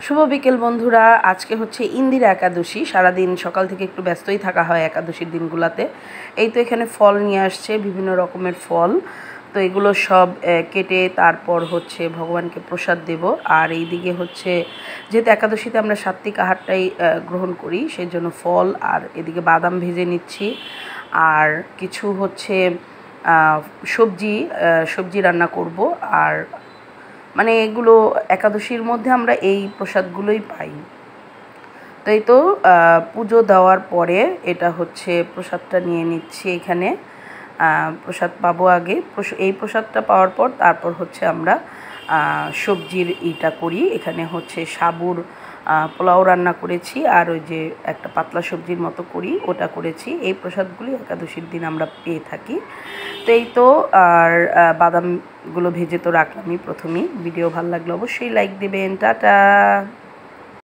শুভ বিকেল বন্ধুরা। আজকে হচ্ছে ইন্দিরা একাদশী। সারাদিন সকাল থেকে একটু ব্যস্তই থাকা হয় একাদশীর দিনগুলোতে। এই তো এখানে ফল নিয়ে আসছে, বিভিন্ন রকমের ফল। তো এগুলো সব কেটে তারপর হচ্ছে ভগবানকে প্রসাদ দেব। আর এই দিকে হচ্ছে যেহেতু একাদশীতে আমরা সাত্ত্বিক আহারটাই গ্রহণ করি, সেই জন্য ফল আর এদিকে বাদাম ভেজে নিচ্ছি। আর কিছু হচ্ছে সবজি রান্না করব। আর মানে এগুলো একাদশীর মধ্যে আমরা এই প্রসাদগুলোই পাই। তো এই তো পুজো দেওয়ার পরে এটা হচ্ছে প্রসাদটা নিয়ে নিচ্ছি। এখানে প্রসাদ পাবো আগে, এই প্রসাদটা পাওয়ার পর তারপর হচ্ছে আমরা সবজির ইটা করি। এখানে হচ্ছে সাবুর পোলাও রান্না করেছি, আর ওই যে একটা পাতলা সবজির মতো করি ওটা করেছি। এই প্রসাদগুলি একাদশীর দিন আমরা পেয়ে থাকি। তো এই তো, আর বাদামগুলো ভেজে তো রাখলামই প্রথমেই। ভিডিও ভালো লাগলে অবশ্যই লাইক দেবেন। টাটা।